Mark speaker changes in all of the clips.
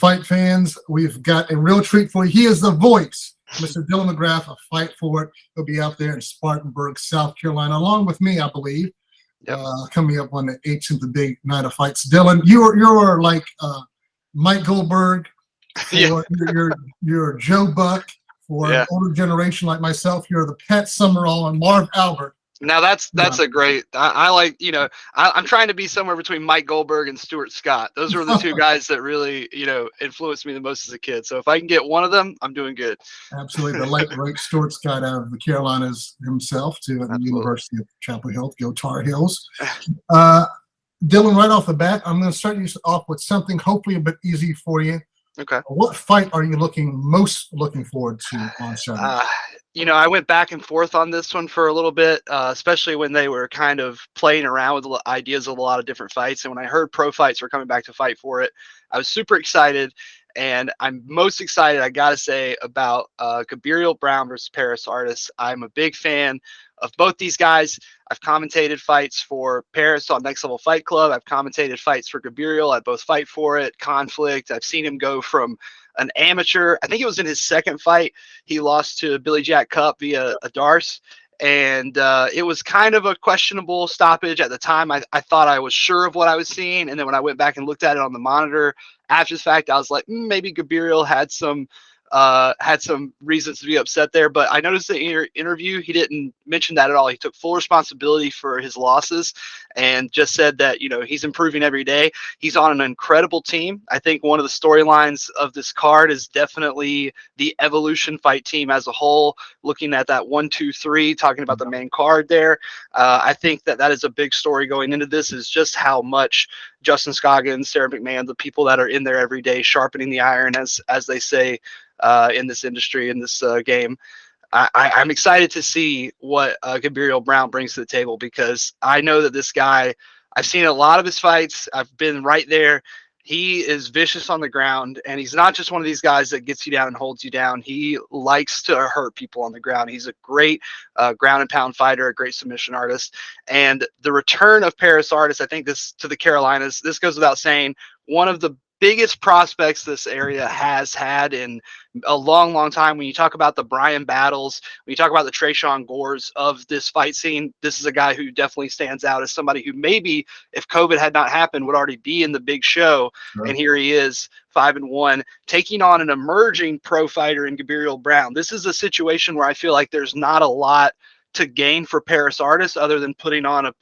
Speaker 1: fight fans. We've got a real treat for you. He is the voice, Mr. Dylan McGrath of Fight For It. He'll be out there in Spartanburg, South Carolina, along with me, I believe.
Speaker 2: Yep.
Speaker 1: Coming up on the 18th, the big night of fights. Dylan, you're like Mike Goldberg for
Speaker 2: Yeah.
Speaker 1: you're Joe Buck for an older generation like myself. You're the Pat Summerall and Marv Albert.
Speaker 2: Now that's a great. I like, I'm trying to be somewhere between Mike Goldberg and Stuart Scott. Those were the two guys that really influenced me the most as a kid. So if I can get one of them, I'm doing good.
Speaker 1: Absolutely, the late great Stuart Scott out of the Carolinas himself to the University of Chapel Hill, go Tar Heels. Dylan, right off the bat, I'm going to start you off with something hopefully a bit easy for you.
Speaker 2: Okay.
Speaker 1: What fight are you most looking forward to on Sunday?
Speaker 2: I went back and forth on this one for a little bit, especially when they were kind of playing around with the ideas of a lot of different fights. And when I heard pro fights were coming back to Fight For It, I was super excited. And I'm most excited, I got to say, about Gabriel Brown versus Paris Artis. I'm a big fan of both these guys. I've commentated fights for Paris on Next Level Fight Club. I've commentated fights for Gabriel at both Fight For It, Conflict. I've seen him go from an amateur. I think it was in his second fight. He lost to Billy Jack Cup via a Darce. And it was kind of a questionable stoppage at the time. I thought I was sure of what I was seeing. And then when I went back and looked at it on the monitor after the fact, I was like, maybe Gabriel had some reasons to be upset there. But I noticed the interview, he didn't mention that at all. He took full responsibility for his losses and just said that, he's improving every day. He's on an incredible team. I think one of the storylines of this card is definitely the Evolution Fight team as a whole, looking at that 1, 2, 3, talking about the main card there. I think that is a big story going into this, is just how much Justin Scoggins, Sarah McMahon, the people that are in there every day, sharpening the iron, as they say, in this industry, in this game. I'm excited to see what Gabriel Brown brings to the table, because I know that this guy, I've seen a lot of his fights. I've been right there. He is vicious on the ground, and he's not just one of these guys that gets you down and holds you down. He likes to hurt people on the ground. He's a great ground and pound fighter, a great submission artist. And the return of Paris Artis, I think this to the Carolinas, this goes without saying, one of the biggest prospects this area has had in a long, long time. When you talk about the Brian Battles, when you talk about the Trayshawn Gores of this fight scene, this is a guy who definitely stands out as somebody who maybe, if COVID had not happened, would already be in the big show. Sure. And here he is, 5-1, taking on an emerging pro fighter in Gabriel Brown. This is a situation where I feel like there's not a lot to gain for Paris Artis other than putting on a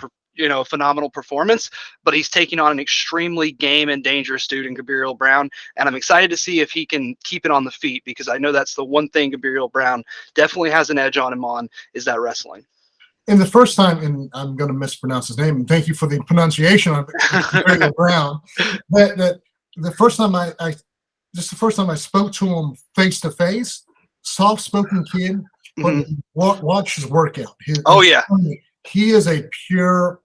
Speaker 2: phenomenal performance, but he's taking on an extremely game and dangerous dude in Gabriel Brown. And I'm excited to see if he can keep it on the feet, because I know that's the one thing Gabriel Brown definitely has an edge on him on, is that wrestling.
Speaker 1: And the first time, and I'm going to mispronounce his name, and thank you for the pronunciation of Gabriel Brown, that the first time I spoke to him face to face, soft-spoken kid, but watch his workout. He is a pure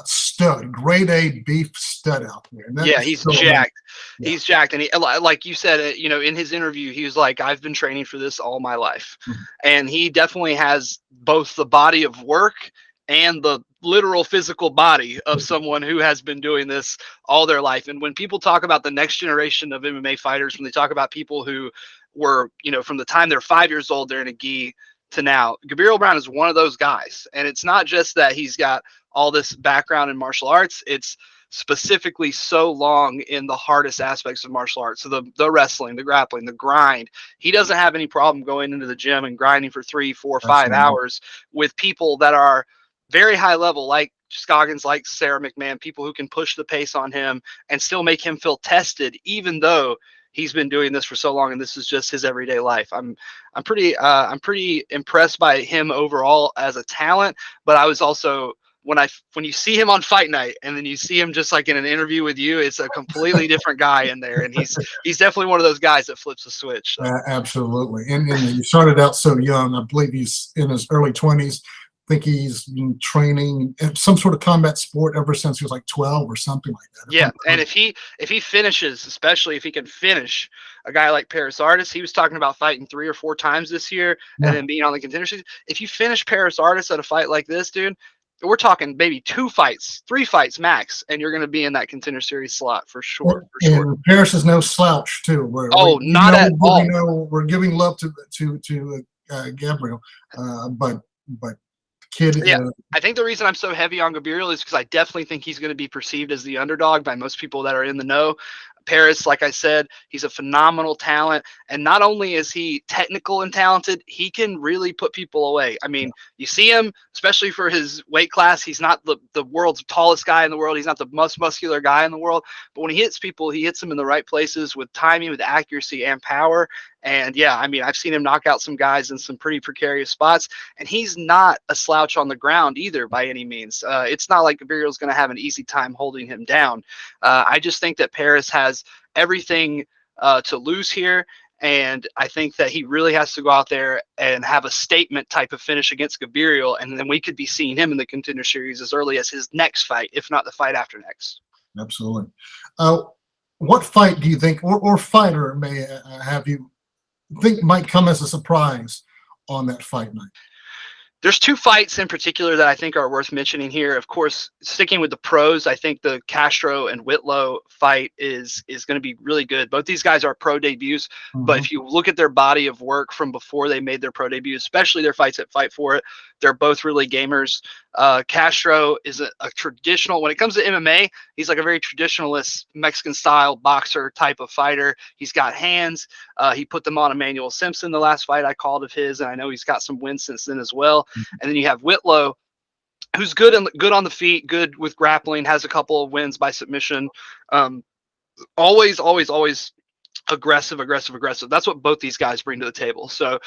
Speaker 1: stud, grade A beef stud out there.
Speaker 2: He's jacked. Yeah. He's jacked. And he, like you said, in his interview, he was like, I've been training for this all my life. And he definitely has both the body of work and the literal physical body of someone who has been doing this all their life. And when people talk about the next generation of MMA fighters, when they talk about people who were, from the time they're 5 years old, they're in a gi to now, Gabriel Brown is one of those guys. And it's not just that he's got all this background in martial arts, it's specifically so long in the hardest aspects of martial arts. So the wrestling, the grappling, the grind. He doesn't have any problem going into the gym and grinding for 3, 4, 5 hours with people that are very high level, like Scoggins, like Sarah McMahon, people who can push the pace on him and still make him feel tested, even though he's been doing this for so long and this is just his everyday life. I'm pretty impressed by him overall as a talent, but I was also, when you see him on fight night and then you see him just like in an interview with you, it's a completely different guy in there. And he's definitely one of those guys that flips the switch. So.
Speaker 1: Absolutely. And he started out so young. I believe he's in his early 20s. I think he's been training in some sort of combat sport ever since he was like 12 or something like that.
Speaker 2: Yeah, and if he finishes, especially if he can finish a guy like Paris Artis, he was talking about fighting 3 or 4 times this year and then being on the contender season. If you finish Paris Artis at a fight like this, dude, we're talking maybe 2 fights, 3 fights max, and you're going to be in that contender series slot for sure. For sure.
Speaker 1: And Paris is no slouch too.
Speaker 2: Oh, not at all.
Speaker 1: We're giving love to Gabriel, but kid.
Speaker 2: Yeah, I think the reason I'm so heavy on Gabriel is because I definitely think he's going to be perceived as the underdog by most people that are in the know. Paris, like I said, he's a phenomenal talent. And not only is he technical and talented, he can really put people away. I mean, you see him, especially for his weight class. He's not the world's tallest guy in the world. He's not the most muscular guy in the world. But when he hits people, he hits them in the right places with timing, with accuracy, and power. And yeah, I mean, I've seen him knock out some guys in some pretty precarious spots. And he's not a slouch on the ground either by any means. It's not like Gabriel's going to have an easy time holding him down. I just think that Paris has everything to lose here. And I think that he really has to go out there and have a statement type of finish against Gabriel. And then we could be seeing him in the contender series as early as his next fight, if not the fight after next.
Speaker 1: Absolutely. What fight do you think, or fighter may have you think might come as a surprise on that fight night?
Speaker 2: There's 2 fights in particular that I think are worth mentioning here. Of course, sticking with the pros, I think the Castro and Whitlow fight is going to be really good. Both these guys are pro debuts, but if you look at their body of work from before they made their pro debut, especially their fights at Fight For It, they're both really gamers. Castro is a traditional, when it comes to MMA, he's like a very traditionalist Mexican style boxer type of fighter. He's got hands. He put them on Emmanuel Simpson the last fight I called of his, and I know he's got some wins since then as well. And then you have Whitlow, who's good on the feet, good with grappling, has a couple of wins by submission. Always aggressive. That's what both these guys bring to the table. So,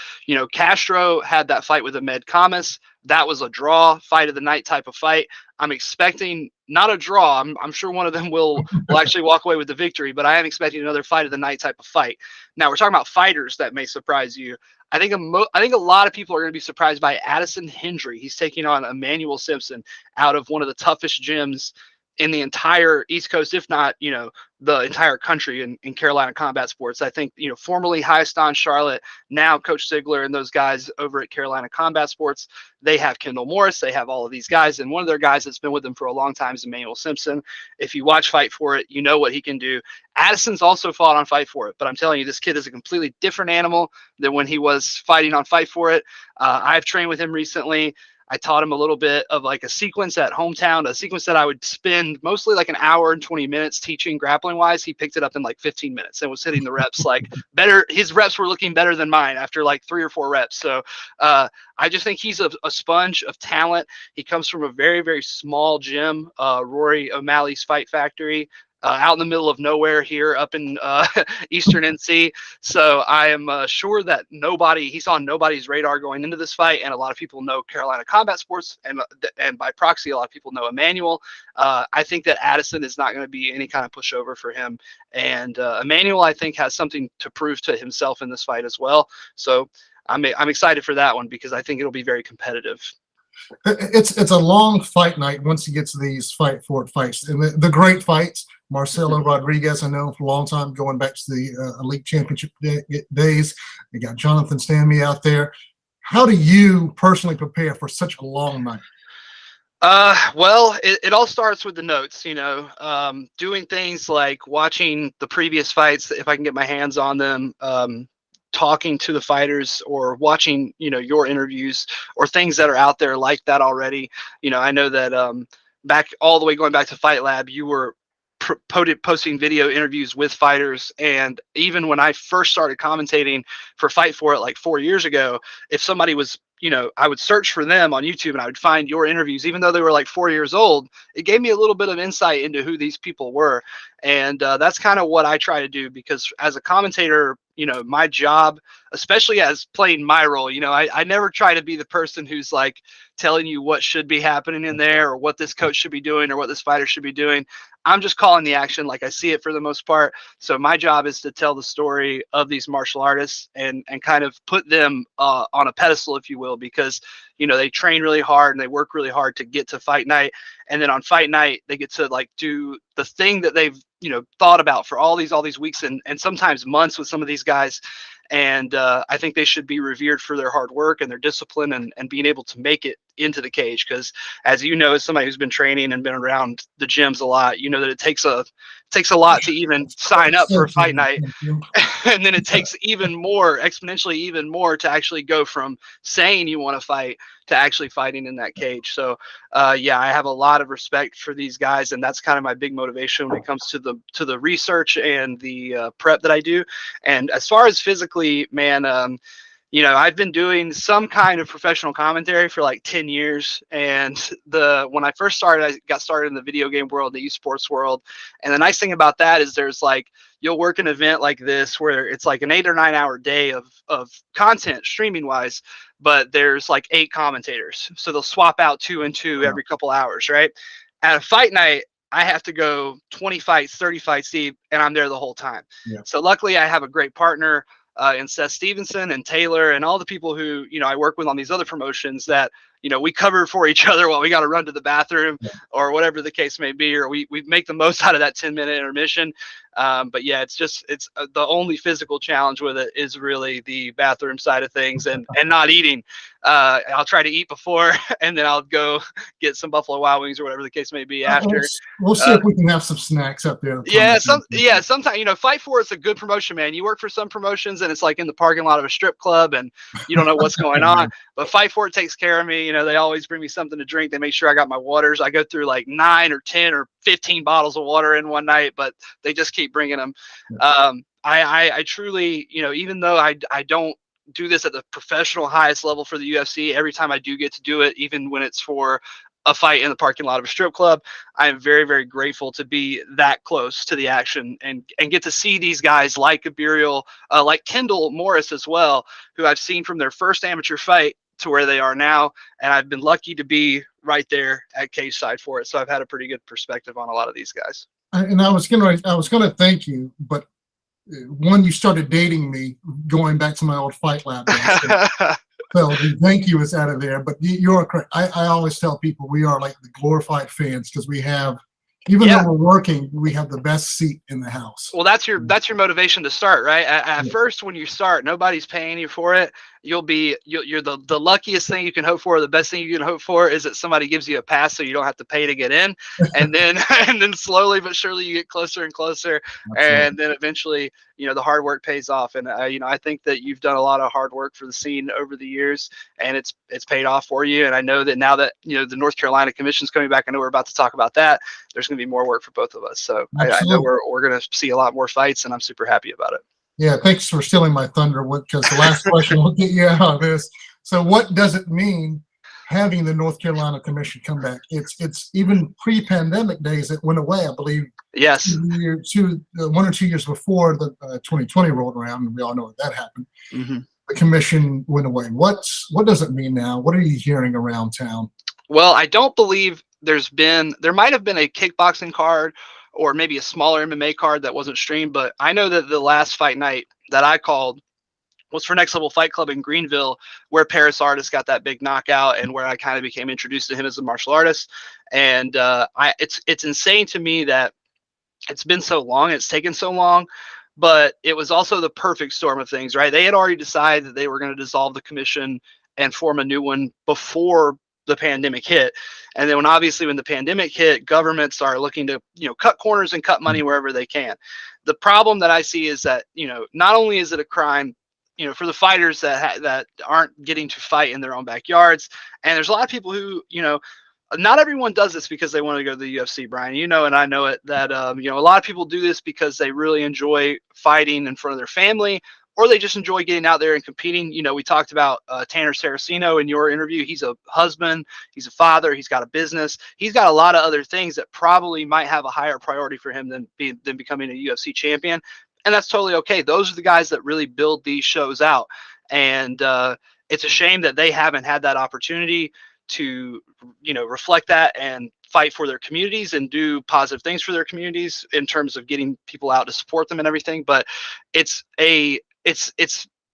Speaker 2: Castro had that fight with Ahmed Kamas. That was a draw, fight of the night type of fight. I'm expecting not a draw. I'm sure one of them will actually walk away with the victory, but I am expecting another fight of the night type of fight. Now we're talking about fighters that may surprise you. I think a lot of people are going to be surprised by Addison Hendry. He's taking on Emmanuel Simpson out of one of the toughest gyms in the entire East Coast, if not, the entire country in Carolina Combat Sports. I think, formerly Highston Charlotte, now Coach Ziegler and those guys over at Carolina Combat Sports, they have Kendall Morris, they have all of these guys. And one of their guys that's been with them for a long time is Emmanuel Simpson. If you watch Fight For It, you know what he can do. Addison's also fought on Fight For It, but I'm telling you, this kid is a completely different animal than when he was fighting on Fight For It. I've trained with him recently. I taught him a little bit of like a sequence at Hometown, a sequence that I would spend mostly like an hour and 20 minutes teaching grappling wise. He picked it up in like 15 minutes and was hitting the reps like better. His reps were looking better than mine after like 3 or 4 reps. So I just think he's a sponge of talent. He comes from a very, very small gym, Rory O'Malley's Fight Factory. Out in the middle of nowhere here up in Eastern NC. So I am sure that he's on nobody's radar going into this fight. And a lot of people know Carolina Combat Sports, and by proxy, a lot of people know Emmanuel. I think that Addison is not going to be any kind of pushover for him. And Emmanuel, I think, has something to prove to himself in this fight as well. So I'm excited for that one because I think it'll be very competitive.
Speaker 1: It's a long fight night once you get to these Fight For It fights. And the great fights, Marcelo Rodriguez, I know for a long time, going back to the Elite Championship days. You got Jonathan Stanley out there. How do you personally prepare for such a long night?
Speaker 2: Well, it all starts with the notes, doing things like watching the previous fights, if I can get my hands on them, talking to the fighters or watching, your interviews or things that are out there like that already. I know that going back to Fight Lab, you were posting video interviews with fighters. And even when I first started commentating for Fight For It like 4 years ago, if somebody was, I would search for them on YouTube and I would find your interviews, even though they were like 4 years old. It gave me a little bit of insight into who these people were. And that's kind of what I try to do, because as a commentator, my job, especially as playing my role, I never try to be the person who's like telling you what should be happening in there or what this coach should be doing or what this fighter should be doing. I'm just calling the action like I see it for the most part. So my job is to tell the story of these martial artists and kind of put them on a pedestal, if you will, because, they train really hard and they work really hard to get to fight night. And then on fight night, they get to like do the thing that they've, thought about for all these weeks and sometimes months with some of these guys. And I think they should be revered for their hard work and their discipline and being able to make it into the cage. Because as you know, as somebody who's been training and been around the gyms a lot, you know that it takes a lot to even sign up for a fight night. And then it takes even more, exponentially even more, to actually go from saying you want to fight to actually fighting in that cage. So yeah, I have a lot of respect for these guys, and that's kind of my big motivation when it comes to the research and the prep that I do. And as far as physically, man, I've been doing some kind of professional commentary for like 10 years. And when I first started, I got started in the video game world, the esports world. And the nice thing about that is you'll work an event like this where it's like an 8 or 9 hour day of content streaming wise, but there's like 8 commentators. So they'll swap out 2 and 2 every couple hours, right? At a fight night, I have to go 20 fights, 30 fights deep, and I'm there the whole time. Yeah. So luckily I have a great partner and Seth Stevenson and Taylor and all the people who, I work with on these other promotions that, we cover for each other while we got to run to the bathroom or whatever the case may be, or we make the most out of that 10-minute intermission. But yeah, it's the only physical challenge with it is really the bathroom side of things and not eating. I'll try to eat before and then I'll go get some Buffalo Wild Wings or whatever the case may be after.
Speaker 1: We'll see if we can have some snacks up there.
Speaker 2: Yeah, sometimes, Fight For It's a good promotion, man. You work for some promotions and it's like in the parking lot of a strip club and you don't know what's going on. But Fight For It takes care of me. They always bring me something to drink. They make sure I got my waters. I go through like 9 or 10 or 15 bottles of water in one night, but they just keep bringing them. I truly, even though I don't do this at the professional highest level for the UFC, every time I do get to do it, even when it's for a fight in the parking lot of a strip club, I am very, very grateful to be that close to the action and get to see these guys like Gabriel, like Kendall Morris as well, who I've seen from their first amateur fight to where they are now. And I've been lucky to be right there at cage side for it. So I've had a pretty good perspective on a lot of these guys.
Speaker 1: And I was gonna thank you, but when you started dating me, going back to my old Fight Lab days, so the thank you is out of there. But you're correct. I always tell people we are like the glorified fans because we have, even though we're working, we have the best seat in the house.
Speaker 2: Well, that's your motivation to start, right? At first, when you start, nobody's paying you for it. You're the luckiest thing you can hope for. The best thing you can hope for is that somebody gives you a pass so you don't have to pay to get in, and then slowly but surely you get closer and closer. Absolutely. And then eventually, the hard work pays off. And I think that you've done a lot of hard work for the scene over the years, and it's paid off for you. And I know that now that the North Carolina Commission's coming back, I know we're about to talk about that. There's going to be more work for both of us. So I know we're going to see a lot more fights, and I'm super happy about it.
Speaker 1: Yeah, thanks for stealing my thunder, because the last question will get you out of this. So what does it mean having the North Carolina Commission come back? It's even pre-pandemic days, it went away, I believe.
Speaker 2: Yes.
Speaker 1: 1 or 2 years before the 2020 rolled around, and we all know that happened. Mm-hmm. The commission went away. What does it mean now? What are you hearing around town?
Speaker 2: Well, I don't believe there might have been a kickboxing card or maybe a smaller MMA card that wasn't streamed, but I know that the last fight night that I called was for Next Level Fight Club in Greenville, where Paris Artist got that big knockout and where I kind of became introduced to him as a martial artist. And it's insane to me that it's been so long, it's taken so long, but it was also the perfect storm of things, right? They had already decided that they were going to dissolve the commission and form a new one before the pandemic hit. And then when the pandemic hit, governments are looking to, cut corners and cut money wherever they can. The problem that I see is that, not only is it a crime, for the fighters that aren't getting to fight in their own backyards. And there's a lot of people who, not everyone does this because they want to go to the UFC, Brian, and I know it, that, a lot of people do this because they really enjoy fighting in front of their family, or they just enjoy getting out there and competing. We talked about Tanner Saraceno in your interview. He's a husband, he's a father, he's got a business, he's got a lot of other things that probably might have a higher priority for him than becoming a UFC champion. And that's totally okay. Those are the guys that really build these shows out. And it's a shame that they haven't had that opportunity to, reflect that and fight for their communities and do positive things for their communities in terms of getting people out to support them and everything. But it's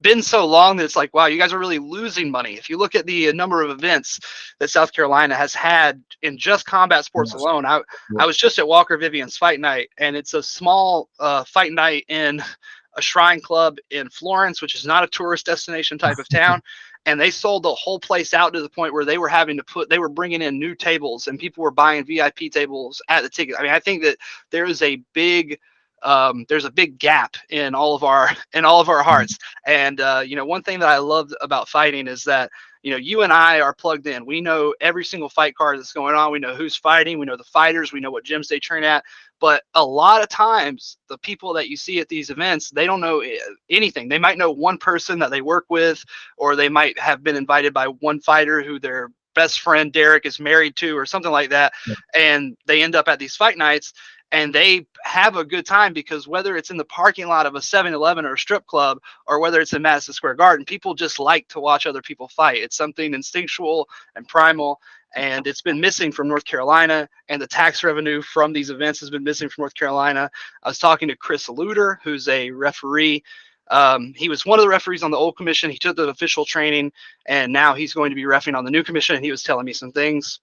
Speaker 2: been so long that it's like, wow, you guys are really losing money. If you look at the number of events that South Carolina has had in just combat sports alone, I was just at Walker Vivian's fight night, and it's a small fight night in a shrine club in Florence, which is not a tourist destination type of town. and they sold the whole place out to the point where they were bringing in new tables and people were buying VIP tables at the ticket. I mean, I think that there is a big there's a big gap in all of our hearts. And one thing that I love about fighting is that you and I are plugged in. We know every single fight card that's going on. We know who's fighting. We know the fighters. We know what gyms they train at. But a lot of times, the people that you see at these events, they don't know anything. They might know one person that they work with, or they might have been invited by one fighter who their best friend Derek is married to, or something like that.
Speaker 1: Yeah.
Speaker 2: And they end up at these fight nights, and they have a good time, because whether it's in the parking lot of a 7-Eleven or a strip club, or whether it's in Madison Square Garden, people just like to watch other people fight. It's something instinctual and primal, and it's been missing from North Carolina, and the tax revenue from these events has been missing from North Carolina. I was talking to Chris Luder, who's a referee. He was one of the referees on the old commission. He took the official training, and now he's going to be reffing on the new commission, and he was telling me some things.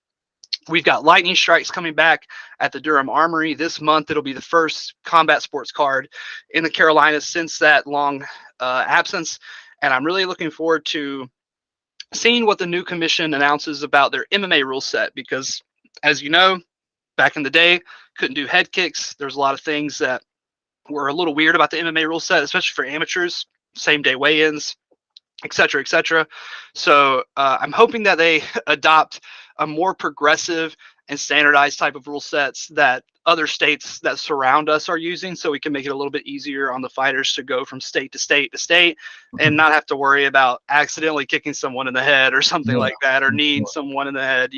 Speaker 2: We've got lightning strikes coming back at the Durham Armory this month. It'll be the first combat sports card in the Carolinas since that long absence. And I'm really looking forward to seeing what the new commission announces about their MMA rule set, because as you know, back in the day, couldn't do head kicks. There's a lot of things that were a little weird about the MMA rule set, especially for amateurs, same day weigh-ins, et cetera, et cetera. So I'm hoping that they adopt a more progressive and standardized type of rule sets that other states that surround us are using, so we can make it a little bit easier on the fighters to go from state to state to state and not have to worry about accidentally kicking someone in the head or something like that, or kneeing someone in the head,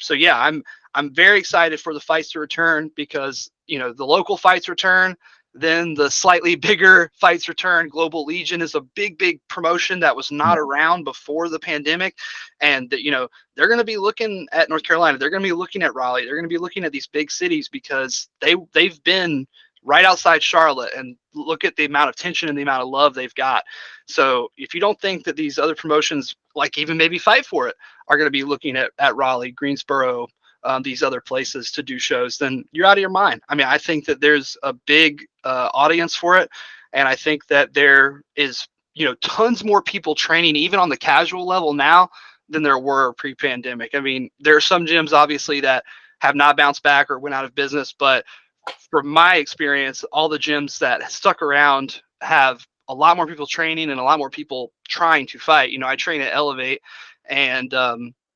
Speaker 2: So yeah, I'm very excited for the fights to return, because the local fights return, then the slightly bigger fights return. Global Legion is a big promotion that was not around before the pandemic. And they're going to be looking at North Carolina. They're going to be looking at Raleigh. They're going to be looking at these big cities, because they've been right outside Charlotte, and look at the amount of tension and the amount of love they've got. So if you don't think that these other promotions, like even maybe Fight For It, are going to be looking at Raleigh, Greensboro, these other places to do shows, then you're out of your mind. I mean, I think that there's a big audience for it, and I think that there is tons more people training even on the casual level now than there were pre-pandemic. I mean, there are some gyms obviously that have not bounced back or went out of business, but from my experience, all the gyms that stuck around have a lot more people training and a lot more people trying to fight. I train at Elevate, and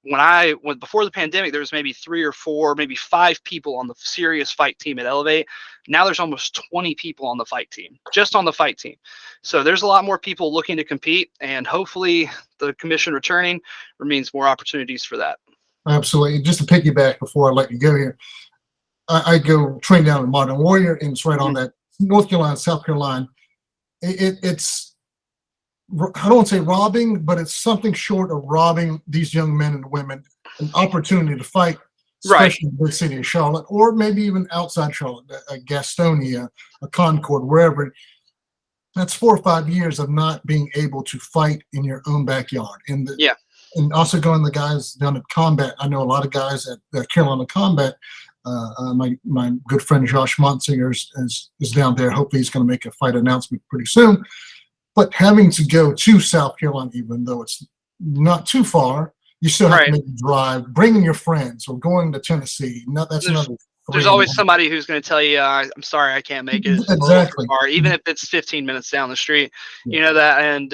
Speaker 2: when before the pandemic, there was maybe 3 or 4, maybe 5 people on the serious fight team at Elevate. Now there's almost 20 people on the fight team, just on the fight team. So there's a lot more people looking to compete, and hopefully the commission returning means more opportunities for that.
Speaker 1: Absolutely. Just to piggyback before I let you go here, I go train down at Modern Warrior, and it's right on that North Carolina, South Carolina. It's, I don't want to say robbing, but it's something short of robbing these young men and women an opportunity to fight, especially in the big city of Charlotte, or maybe even outside Charlotte, a Gastonia, a Concord, wherever. That's 4 or 5 years of not being able to fight in your own backyard. And also going the guys down at Combat. I know a lot of guys at Carolina Combat. My good friend Josh Monsinger is down there. Hopefully he's going to make a fight announcement pretty soon. But having to go to South Carolina, even though it's not too far, you still have to make a drive, bringing your friends, or going to Tennessee.
Speaker 2: There's always somebody who's going to tell you, I'm sorry, I can't make it.
Speaker 1: Exactly.
Speaker 2: Or even if it's 15 minutes down the street, that. And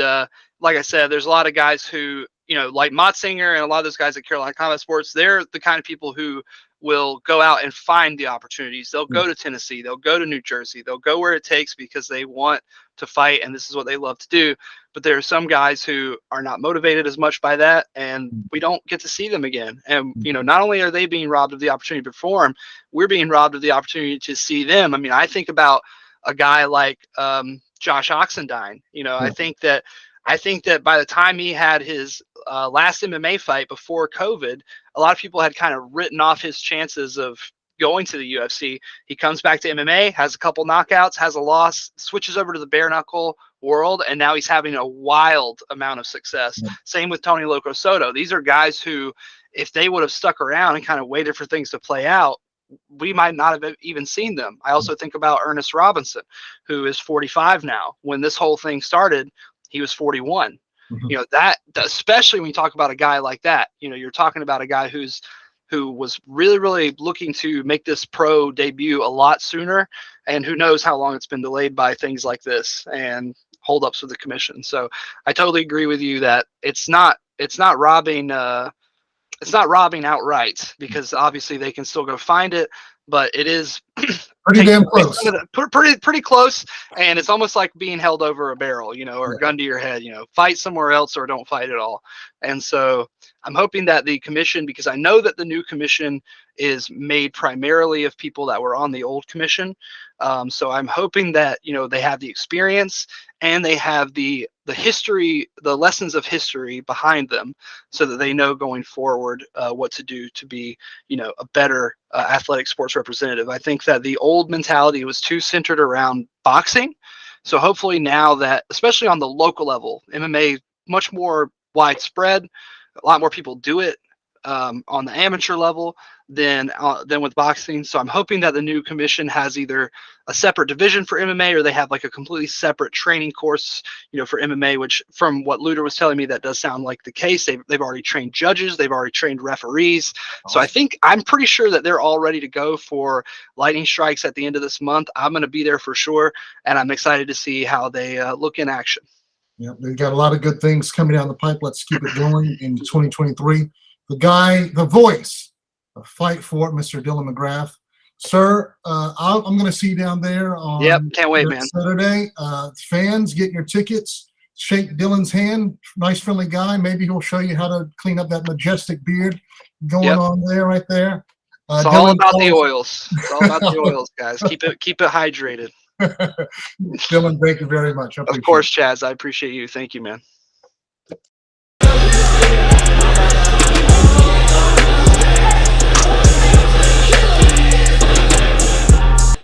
Speaker 2: like I said, there's a lot of guys who, like Motsinger and a lot of those guys at Carolina Combat Sports, they're the kind of people who will go out and find the opportunities. They'll go to Tennessee, they'll go to New Jersey, they'll go where it takes, because they want to fight, and this is what they love to do. But there are some guys who are not motivated as much by that, and we don't get to see them again. And not only are they being robbed of the opportunity to perform, we're being robbed of the opportunity to see them. I mean, I think about a guy like Josh Oxendine. I think that by the time he had his last MMA fight before COVID, a lot of people had kind of written off his chances of going to the UFC. He comes back to MMA, has a couple knockouts, has a loss, switches over to the bare knuckle world, and now he's having a wild amount of success. Same with Tony Loco Soto. These are guys who, if they would have stuck around and kind of waited for things to play out, we might not have even seen them. I also think about Ernest Robinson, who is 45 now. When this whole thing started, he was 41.
Speaker 1: Mhm.
Speaker 2: You know, that especially when you talk about a guy like that, you know, you're talking about a guy who was really looking to make this pro debut a lot sooner, and who knows how long it's been delayed by things like this and holdups with the commission. So I totally agree with you that it's not robbing outright, because obviously they can still go find it, but it is
Speaker 1: Pretty
Speaker 2: taking
Speaker 1: damn
Speaker 2: away
Speaker 1: close.
Speaker 2: some of the pretty close, and it's almost like being held over a barrel, you know, or a
Speaker 1: Yeah.
Speaker 2: gun to your head, you know, fight somewhere else or don't fight at all. And so I'm hoping that the commission, because I know that the new commission is made primarily of people that were on the old commission, so I'm hoping that, you know, they have the experience and they have the history, the lessons of history behind them, so that they know going forward what to do to be, you know, a better athletic sports representative. I think that the old mentality was too centered around boxing. So hopefully now that, especially on the local level, MMA much more widespread, a lot more people do it on the amateur level than with boxing. So I'm hoping that the new commission has either a separate division for MMA, or they have like a completely separate training course, you know, for MMA. Which, from what Luder was telling me, that does sound like the case. They've already trained judges, they've already trained referees. So I'm pretty sure that they're all ready to go for lightning strikes at the end of this month. I'm going to be there for sure, and I'm excited to see how they look in action.
Speaker 1: Yeah, they've got a lot of good things coming down the pipe. Let's keep it going in 2023. The guy, the voice of Fight For It, Mr. Dylan McGrath. Sir, I'm going to see you down there
Speaker 2: Yep,
Speaker 1: on
Speaker 2: can't wait, man.
Speaker 1: Saturday. Fans, get your tickets. Shake Dylan's hand. Nice, friendly guy. Maybe he'll show you how to clean up that majestic beard going on there, right there.
Speaker 2: It's all about the oils. It's all about the oils, guys. Keep it hydrated.
Speaker 1: Dylan, thank you very much.
Speaker 2: Of course, Chaz. I appreciate you. Thank you, man.